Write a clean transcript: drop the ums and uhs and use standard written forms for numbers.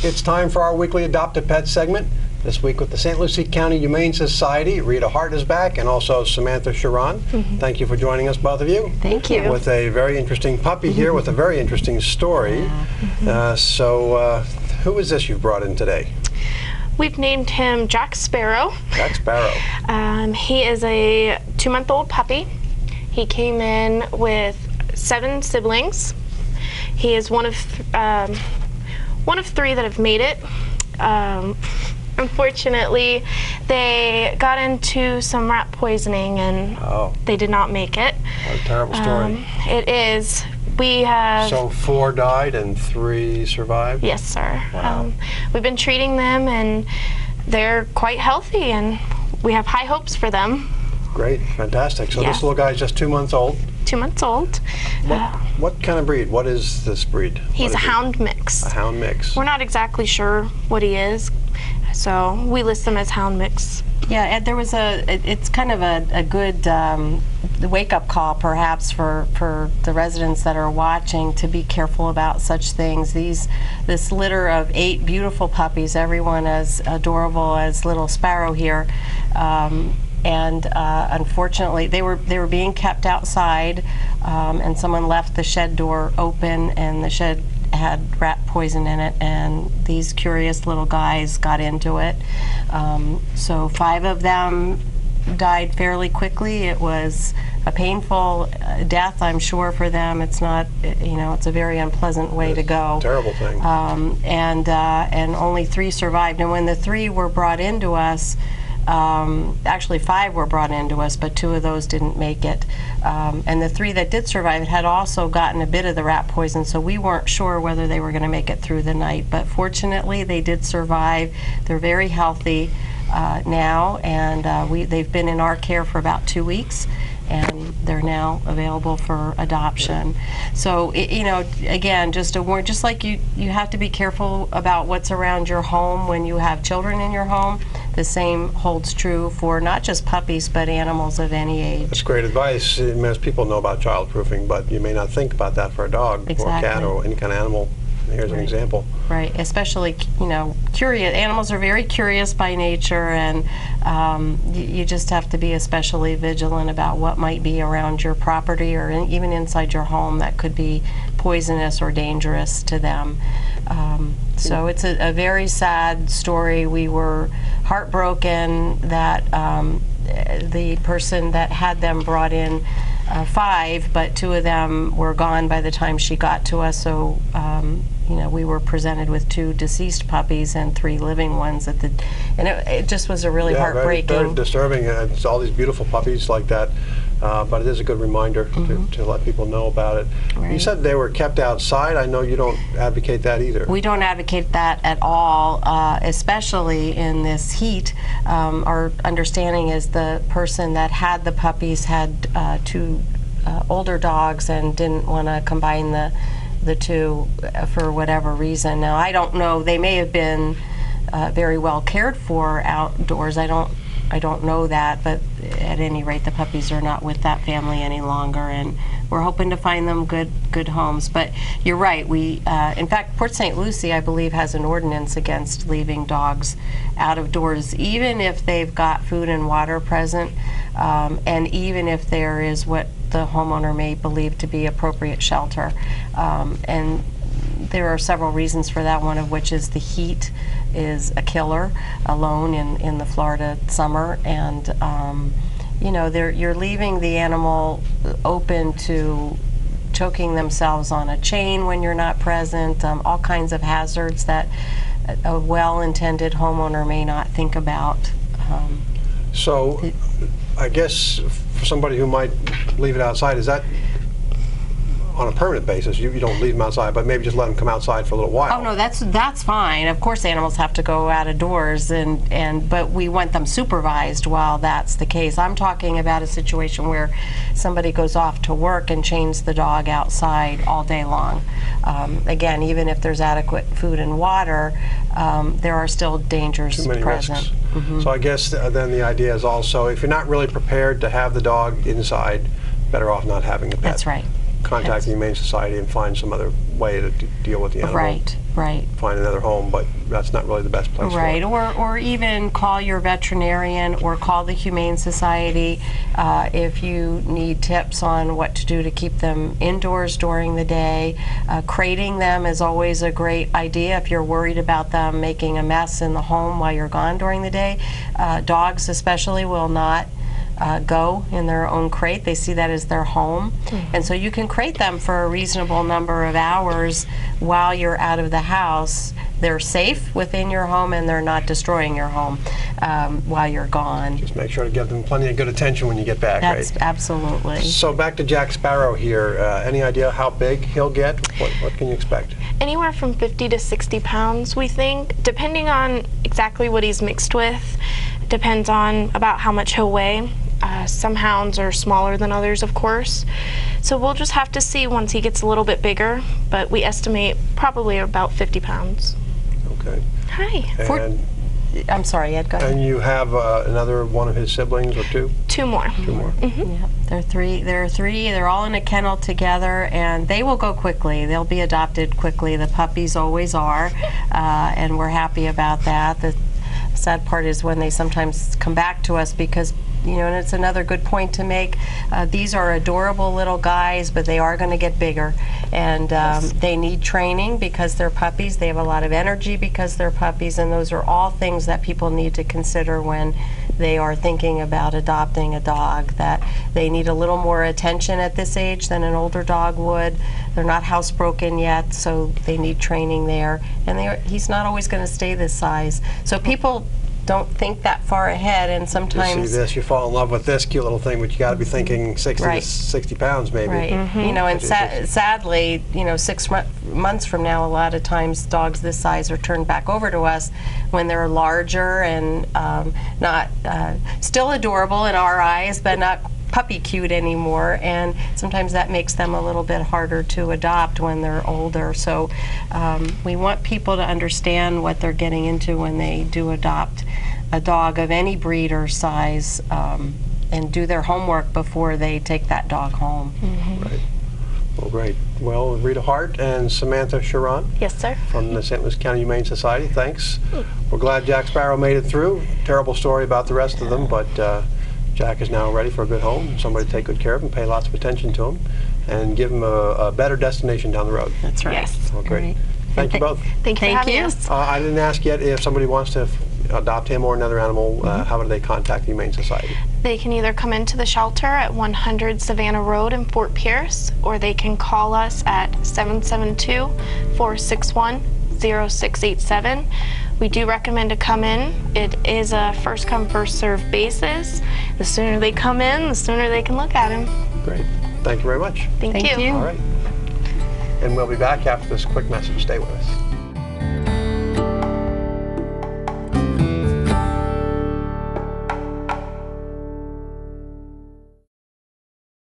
It's time for our weekly Adopt a Pet segment. This week with the St. Lucie County Humane Society, Rita Hart is back, and also Samantha Sharon. Thank you for joining us, both of you. Thank you. With a very interesting puppy here with a very interesting story. Who is this you've brought in today? We've named him Jack Sparrow. Jack Sparrow. He is a 2-month-old puppy. He came in with 7 siblings. He is one of 3 that have made it. Unfortunately, they got into some rat poisoning and they did not make it. What a terrible story. It is. We have... So 4 died and 3 survived? Yes, sir. Wow. We've been treating them and they're quite healthy and we have high hopes for them. Great, fantastic. So this little guy is just 2 months old? 2 months old. What kind of breed? What is this breed? He's a hound mix. A hound mix. We're not exactly sure what he is, so we list them as hound mix. Yeah, and there was it's kind of a good wake-up call perhaps for the residents that are watching to be careful about such things. This litter of 8 beautiful puppies, everyone as adorable as little Sparrow here, and unfortunately they were being kept outside, and someone left the shed door open, and the shed had rat poison in it, and these curious little guys got into it. So 5 of them died fairly quickly. It was a painful death, I'm sure, for them. It's not, it's a very unpleasant way to go. Terrible thing. And only 3 survived. And when the 3 were brought into us, actually 5 were brought into us, but 2 of those didn't make it. And the 3 that did survive had also gotten a bit of the rat poison, so we weren't sure whether they were going to make it through the night. But fortunately, they did survive. They're very healthy now, and they've been in our care for about 2 weeks. And they're now available for adoption. So, again, just a word, just like you have to be careful about what's around your home when you have children in your home, the same holds true for not just puppies, but animals of any age. That's great advice. Most people know about childproofing, but you may not think about that for a dog or a cat or any kind of animal. Here's an example. Right, especially, curious. Animals are very curious by nature, and you just have to be especially vigilant about what might be around your property or even inside your home that could be poisonous or dangerous to them. So it's a very sad story. We were heartbroken that the person that had them brought in 5, but 2 of them were gone by the time she got to us. So we were presented with 2 deceased puppies and 3 living ones and it just was a really heartbreaking. Very disturbing. It's all these beautiful puppies like that. But it is a good reminder to let people know about it. Right. You said they were kept outside. I know you don't advocate that either. We don't advocate that at all, especially in this heat. Our understanding is the person that had the puppies had 2 older dogs and didn't want to combine the 2 for whatever reason. Now, I don't know. They may have been very well cared for outdoors. I don't know that, but at any rate, the puppies are not with that family any longer, and we're hoping to find them good homes. But you're right. We, in fact, Port St. Lucie, I believe, has an ordinance against leaving dogs out of doors, even if they've got food and water present, and even if there is what the homeowner may believe to be appropriate shelter. And there are several reasons for that, one of which is the heat is a killer alone in the Florida summer, and you're leaving the animal open to choking themselves on a chain when you're not present, all kinds of hazards that a well-intended homeowner may not think about. So I guess for somebody who might leave it outside, is that on a permanent basis? You don't leave them outside, but maybe just let them come outside for a little while. Oh no, that's fine. Of course, animals have to go out of doors, but we want them supervised while that's the case. I'm talking about a situation where somebody goes off to work and chains the dog outside all day long. Again, even if there's adequate food and water, there are still dangers Too many present. Risks. So I guess then the idea is also, if you're not really prepared to have the dog inside, better off not having the pet. That's right. Contact the Humane Society and find some other way to deal with the animal. Right. Right. find another home, but that's not really the best place Right, for it. or even call your veterinarian or call the Humane Society if you need tips on what to do to keep them indoors during the day. Crating them is always a great idea if you're worried about them making a mess in the home while you're gone during the day. Dogs especially will not go in their own crate. They see that as their home. And so you can crate them for a reasonable number of hours while you're out of the house. They're safe within your home and they're not destroying your home while you're gone. Just make sure to give them plenty of good attention when you get back, That's right? absolutely. So back to Jack Sparrow here. Any idea how big he'll get? What can you expect? Anywhere from 50 to 60 pounds, we think, depending on exactly what he's mixed with. Depends on about how much he'll weigh. Some hounds are smaller than others, of course. So we'll just have to see once he gets a little bit bigger, but we estimate probably about 50 pounds. Okay. Hi. And, I'm sorry, Ed, go ahead. and you have another one of his siblings or two? Two more. Two more. Yep. They're three. They're all in a kennel together, and they will go quickly. They'll be adopted quickly. The puppies always are, and we're happy about that. The sad part is when they sometimes come back to us because, you know, and it's another good point to make. These are adorable little guys, but they are going to get bigger, and they need training because they're puppies. They have a lot of energy because they're puppies, and those are all things that people need to consider when they are thinking about adopting a dog, that they need a little more attention at this age than an older dog would. They're not housebroken yet, so they need training there. And he's not always going to stay this size. So people don't think that far ahead, and sometimes You see this, you fall in love with this cute little thing, but you got to be thinking 60 Right. to 60 pounds maybe. right, you know, and sadly, you know, 6 months from now, a lot of times dogs this size are turned back over to us when they're larger and not still adorable in our eyes, but not puppy cute anymore, and sometimes that makes them a little bit harder to adopt when they're older. So we want people to understand what they're getting into when they do adopt a dog of any breed or size, and do their homework before they take that dog home. Right. Well, great. Well, Rita Hart and Samantha Sharon Yes, sir. from the St. Lucie County Humane Society, thanks. We're glad Jack Sparrow made it through. Terrible story about the rest of them, but Jack is now ready for a good home, somebody to take good care of him, pay lots of attention to him, and give him a better destination down the road. That's right. Yes. Well, great. Thank you both. Thank you for having us. I didn't ask yet if somebody wants to adopt him or another animal, how do they contact the Humane Society? They can either come into the shelter at 100 Savannah Road in Fort Pierce, or they can call us at 772-461-0687. We do recommend to come in. It is a first come, first served basis. The sooner they come in, the sooner they can look at him. Great. Thank you very much. Thank you. you. All right. And we'll be back after this quick message. Stay with us.